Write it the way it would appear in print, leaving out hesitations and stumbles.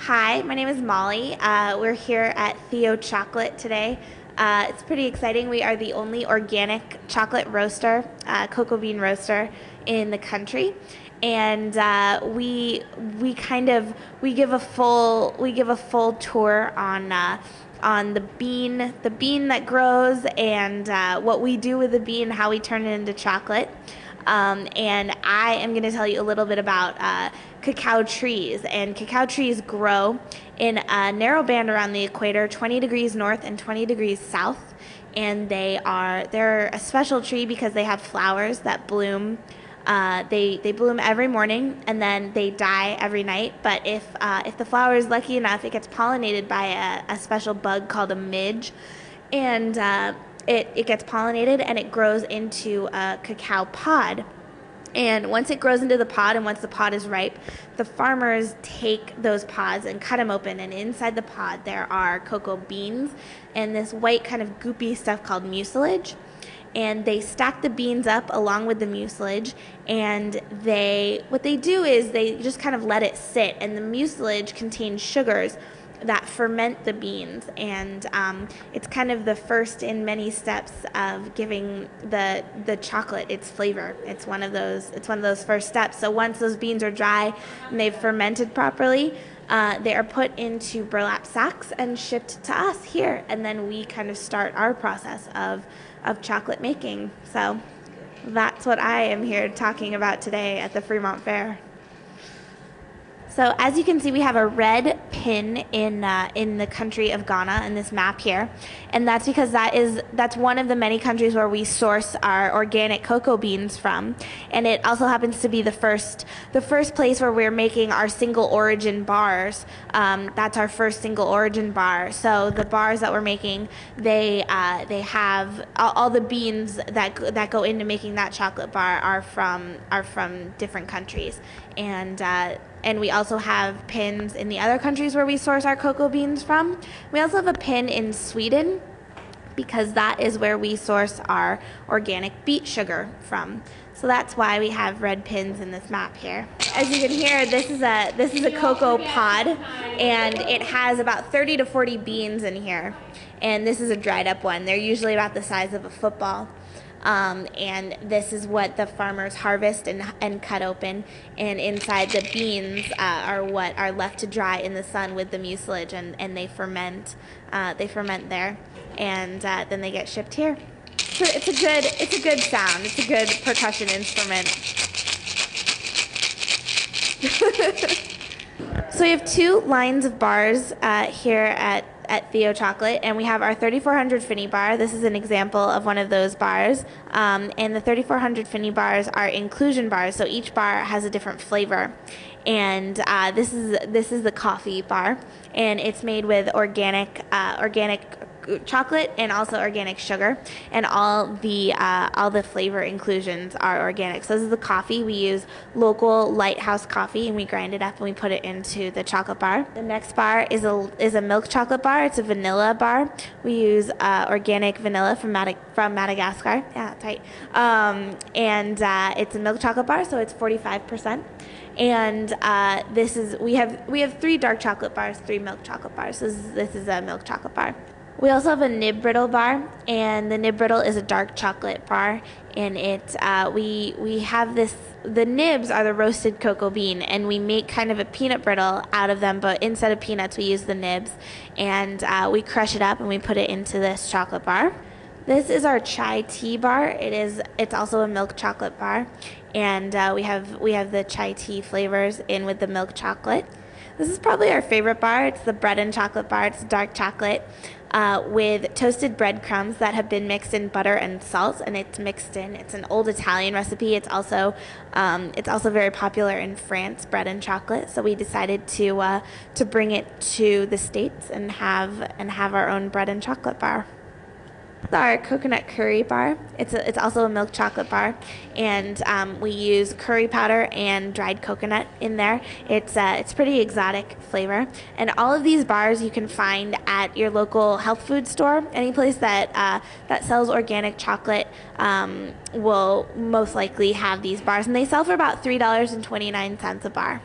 Hi, my name is Molly. We're here at Theo Chocolate today. It's pretty exciting. We are the only organic chocolate roaster, cocoa bean roaster in the country, and we give a full tour on the bean that grows, and what we do with the bean, how we turn it into chocolate. And I am going to tell you a little bit about cacao trees. And cacao trees grow in a narrow band around the equator, 20 degrees north and 20 degrees south. And they're a special tree because they have flowers that bloom. They bloom every morning and then they die every night. But if the flower is lucky enough, it gets pollinated by a special bug called a midge, and it gets pollinated and it grows into a cacao pod. And once it grows into the pod, and once the pod is ripe, the farmers take those pods and cut them open. And inside the pod, there are cocoa beans and this white kind of goopy stuff called mucilage. And they stack the beans up along with the mucilage. And what they do is they just kind of let it sit. And the mucilage contains sugars that ferment the beans, and it's kind of the first in many steps of giving the chocolate its flavor. It's one of those first steps. So once those beans are dry and they've fermented properly, they are put into burlap sacks and shipped to us here, and then we kind of start our process of chocolate making. So that's what I am here talking about today at the Fremont Fair. So as you can see, we have a red pin in the country of Ghana in this map here, and that's because that's one of the many countries where we source our organic cocoa beans from, and it also happens to be the first place where we're making our single origin bars. That's our first single origin bar. So the bars that we're making, they have all the beans that go into making that chocolate bar are from different countries, and we also have pins in the other countries where we source our cocoa beans from. We also have a pin in Sweden because that is where we source our organic beet sugar from. So that's why we have red pins in this map here. As you can hear, this is a cocoa pod, and it has about 30 to 40 beans in here. And this is a dried up one. They're usually about the size of a football. And this is what the farmers harvest and cut open, and inside the beans are what are left to dry in the sun with the mucilage, and they ferment there, and then they get shipped here. So it's a good sound. It's a good percussion instrument. So we have two lines of bars here at Theo Chocolate, and we have our 3400 Phinney bar. This is an example of one of those bars, and the 3400 Phinney bars are inclusion bars, so each bar has a different flavor. And this is the coffee bar, and it's made with organic chocolate and also organic sugar, and all the flavor inclusions are organic. So this is the coffee. We use local Lighthouse coffee, and we grind it up and we put it into the chocolate bar. The next bar is a milk chocolate bar. It's a vanilla bar. We use organic vanilla from Madagascar. Yeah, that's right. And it's a milk chocolate bar, so it's 45%. And we have 3 dark chocolate bars, 3 milk chocolate bars. So this is a milk chocolate bar. We also have a nib brittle bar, and the nib brittle is a dark chocolate bar, and we have this. The nibs are the roasted cocoa bean, and we make kind of a peanut brittle out of them, but instead of peanuts, we use the nibs, and we crush it up and we put it into this chocolate bar. This is our chai tea bar. It's also a milk chocolate bar, and we have the chai tea flavors in with the milk chocolate. This is probably our favorite bar. It's the bread and chocolate bar. It's dark chocolate with toasted breadcrumbs that have been mixed in butter and salt, and it's mixed in. It's an old Italian recipe. It's also very popular in France, bread and chocolate. So we decided to bring it to the States and have our own bread and chocolate bar. Our coconut curry bar. It's also a milk chocolate bar, and we use curry powder and dried coconut in there. It's pretty exotic flavor, and all of these bars you can find at your local health food store. Any place that sells organic chocolate will most likely have these bars, and they sell for about $3.29 a bar.